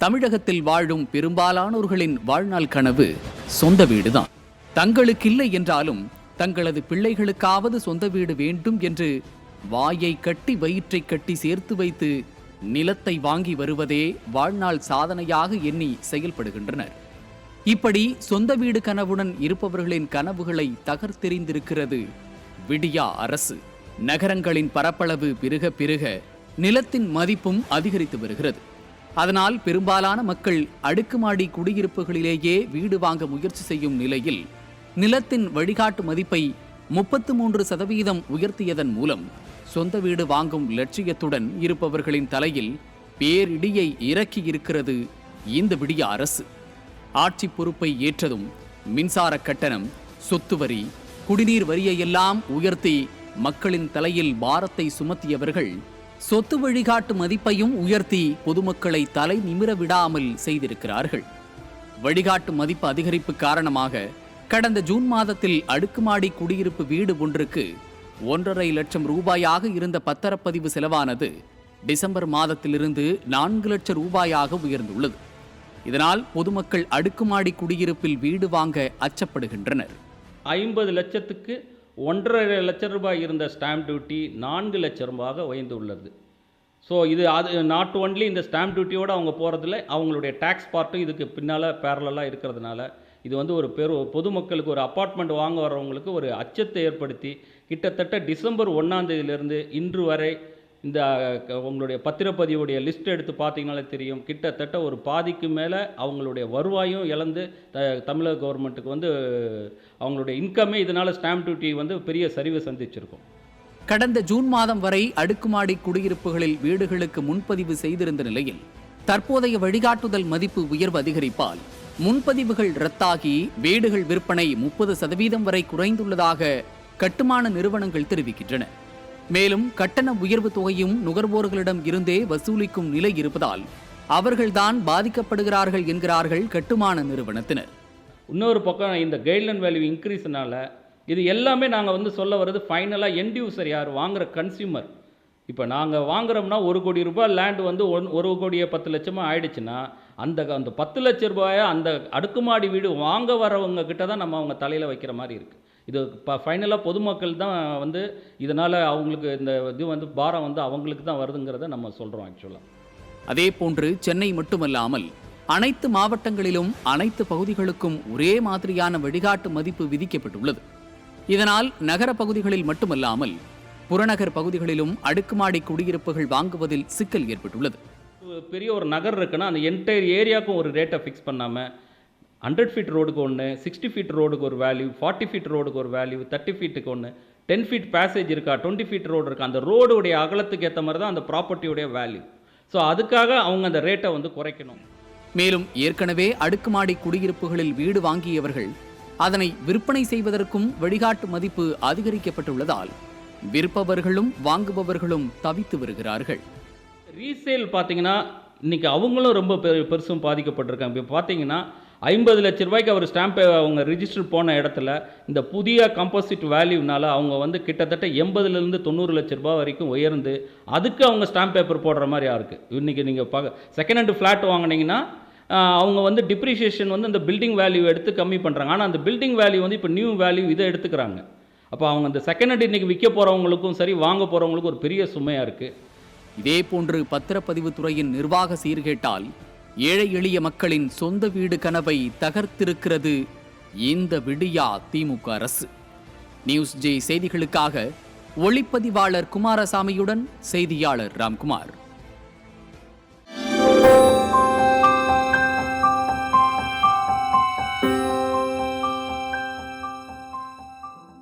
தமிழகத்தில் வாழும் பெரும்பாலானோர்களின் வாழ்நாள் கனவு சொந்த வீடுதான். தங்களுக்கில்லை என்றாலும் தங்களது பிள்ளைகளுக்காவது சொந்த வீடு வேண்டும் என்று வாயை கட்டி வயிற்றை கட்டி சேர்த்து வைத்து நிலத்தை வாங்கி வருவதே வாழ்நாள் சாதனையாக எண்ணி செயல்படுகின்றனர். இப்படி சொந்த வீடு கனவுடன் இருப்பவர்களின் கனவுகளை தகர்த்தெறிந்திருக்கிறது விடியா அரசு. நகரங்களின் பரப்பளவு பெருக பெருக நிலத்தின் மதிப்பும் அதிகரித்து வருகிறது. அதனால் பெரும்பாலான மக்கள் அடுக்குமாடி குடியிருப்புகளிலேயே வீடு வாங்க முயற்சி செய்யும் நிலையில் நிலத்தின் வழிகாட்டு மதிப்பை 33% உயர்த்தியதன் மூலம் சொந்த வீடு வாங்கும் லட்சியத்துடன் இருப்பவர்களின் தலையில் பேரிடியை இறக்கியிருக்கிறது இந்த விடிய அரசு. ஆட்சி பொறுப்பை ஏற்றதும் மின்சார கட்டணம், சொத்து வரி, குடிநீர் வரியையெல்லாம் உயர்த்தி மக்களின் தலையில் பாரத்தை சுமத்தியவர்கள் சொத்து வழிகாட்டு மதிப்பையும் உயர்த்தி பொதுமக்களை தலை நிமிர விடாமல் செய்திருக்கிறார்கள். வழிகாட்டு மதிப்பு அதிகரிப்பு காரணமாக கடந்த ஜூன் மாதத்தில் அடுக்குமாடி குடியிருப்பு வீடு ஒன்றுக்கு 1.5 லட்சம் ரூபாயாக இருந்த பத்திரப்பதிவு செலவானது டிசம்பர் மாதத்திலிருந்து 4 லட்சம் ரூபாயாக உயர்ந்துள்ளது. இதனால் பொதுமக்கள் அடுக்குமாடி குடியிருப்பில் வீடு வாங்க அச்சப்படுகின்றனர். 50 லட்சத்துக்கு 1.5 லட்சம் ரூபாய் இருந்த ஸ்டாம்ப் டியூட்டி 4 லட்சம் ரூபாயாக உயர்ந்து உள்ளது. ஸோ இது நாட் ஒன்லி இந்த ஸ்டாம்ப் டியூட்டியோடு அவங்க போகிறதில்ல, அவங்களுடைய டேக்ஸ் பார்ட்டும் இதுக்கு பின்னால் பேரலாக இருக்கிறதுனால இது வந்து ஒரு பொதுமக்களுக்கு ஒரு அப்பார்ட்மெண்ட் வாங்க வர்றவங்களுக்கு ஒரு அச்சத்தை ஏற்படுத்தி கிட்டத்தட்ட டிசம்பர் 1ஆம் தேதியிலிருந்து இன்று வரை இந்த உங்களுடைய பத்திரப்பதிவுடைய லிஸ்ட் எடுத்து பார்த்தீங்கனாலே தெரியும், கிட்டத்தட்ட ஒரு பாதிக்கு மேலே அவங்களுடைய வருவாயும் இழந்து தமிழக கவர்மெண்ட்டுக்கு வந்து அவங்களுடைய இன்கமே இதனால் ஸ்டாம்ப் டியூட்டி வந்து பெரிய சரிவை சந்திச்சிருக்கும். கடந்த ஜூன் மாதம் வரை அடுக்குமாடி குடியிருப்புகளில் வீடுகளுக்கு முன்பதிவு செய்திருந்த நிலையில் தற்போதைய வழிகாட்டுதல் மதிப்பு உயர்வு அதிகரிப்பால் முன்பதிவுகள் ரத்தாகி வீடுகள் விற்பனை 30% வரை குறைந்துள்ளதாக கட்டுமான நிறுவனங்கள் தெரிவிக்கின்றன. மேலும் கட்டண உயர்வு தொகையும் நுகர்வோர்களிடம் இருந்தே வசூலிக்கும் நிலை இருப்பதால் அவர்கள்தான் பாதிக்கப்படுகிறார்கள் என்கிறார்கள் கட்டுமான நிறுவனத்தினர். இன்னொரு பக்கம் இந்த கைட்லைன் வேல்யூ இன்க்ரீஸ்னால இது எல்லாமே நாங்கள் வந்து சொல்ல வர்றது ஃபைனலாக எண்ட் யூசர் யார், வாங்குகிற கன்சியூமர். இப்போ நாங்கள் வாங்குறோம்னா 1 கோடி ரூபாய் லேண்டு வந்து 1 கோடியே 10 லட்சமாக ஆயிடுச்சுன்னா அந்த 10 லட்ச ரூபாயை அந்த அடுக்குமாடி வீடு வாங்க வரவங்க கிட்ட தான் நம்ம அவங்க தலையில் வைக்கிற மாதிரி இருக்குது. இது ஃபைனலாக பொதுமக்கள் தான் வந்து இதனால் அவங்களுக்கு இந்த இது வந்து பாரம் வந்து அவங்களுக்கு தான் வருதுங்கிறத நம்ம சொல்கிறோம் ஆக்சுவலாக. அதே போன்று சென்னை மட்டுமல்லாமல் அனைத்து மாவட்டங்களிலும் அனைத்து பகுதிகளுக்கும் ஒரே மாதிரியான வழிகாட்டு மதிப்பு விதிக்கப்பட்டுள்ளது. இதனால் நகர பகுதிகளில் மட்டுமல்லாமல் புறநகர் பகுதிகளிலும் அடுக்குமாடி குடியிருப்புகள் வாங்குவதில் சிக்கல் ஏற்பட்டுள்ளது. பெரிய ஒரு நகர் இருக்குன்னா அந்த என்டையர் ஏரியாவுக்கும் ஒரு ரேட்டை ஃபிக்ஸ் பண்ணாமல் 100 ஃபீட் ரோடுக்கு ஒன்று, 60 ஃபீட் ரோடுக்கு ஒரு வேல்யூ, 40 ஃபீட் ரோடுக்கு ஒரு வேல்யூ, 30 ஃபீட்டுக்கு ஒன்று, 10 ஃபீட் பேசேஜ் இருக்கா, 20 ஃபீட் ரோடு இருக்கா, அந்த ரோடுடைய அகலத்துக்கு ஏற்ற மாதிரி தான் அந்த ப்ராப்பர்ட்டியுடைய வேல்யூ. ஸோ அதுக்காக அவங்க அந்த ரேட்டை வந்து குறைக்கணும். மேலும் ஏற்கனவே அடுக்குமாடி குடியிருப்புகளில் வீடு வாங்கியவர்கள் அதனை விற்பனை செய்வதற்கும் வழிகாட்டு மதிப்பு அதிகரிக்கப்பட்டுள்ளதால் விற்பவர்களும் வாங்குபவர்களும் தவித்து வருகிறார்கள். ரீசேல் பார்த்தீங்கன்னா இன்றைக்கி அவங்களும் ரொம்ப பெருசும் பாதிக்கப்பட்டிருக்காங்க. இப்போ பார்த்தீங்கன்னா 50 லட்ச ரூபாய்க்கு அவர் ஸ்டாம்பை அவங்க ரிஜிஸ்டர் போன இடத்துல இந்த புதிய கம்போசிட் வேல்யூனால அவங்க வந்து கிட்டத்தட்ட 80லேருந்து 90 லட்ச ரூபாய் வரைக்கும் உயர்ந்து அதுக்கு அவங்க ஸ்டாம்ப் பேப்பர் போடுற மாதிரி இருக்குது. இன்றைக்கி நீங்கள் செகண்ட் ஹேண்ட் ஃப்ளாட் வாங்கினீங்கன்னா அவங்க வந்து டிப்ரிஷியேஷன் வந்து அந்த பில்டிங் வேல்யூ எடுத்து கம்மி பண்ணுறாங்க. ஆனால் அந்த பில்டிங் வேல்யூ வந்து இப்போ நியூ வேல்யூ இதை எடுத்துக்கிறாங்க. அப்போ அவங்க அந்த செகண்ட் ஹேண்ட் இன்றைக்கி விற்க போகிறவங்களுக்கும் சரி வாங்க போகிறவங்களுக்கும் ஒரு பெரிய சுமையாக இருக்குது. இதே போன்று பத்திரப்பதிவு துறையின் நிர்வாக சீர்கேட்டால் ஏழை எளிய மக்களின் சொந்த வீடு கனவை தகர்த்திருக்கிறது இந்த விடியா திமுக அரசு. நியூஸ் ஜே செய்திகளுக்காக ஒளிப்பதிவாளர் குமாரசாமியுடன் செய்தியாளர் ராம்குமார்.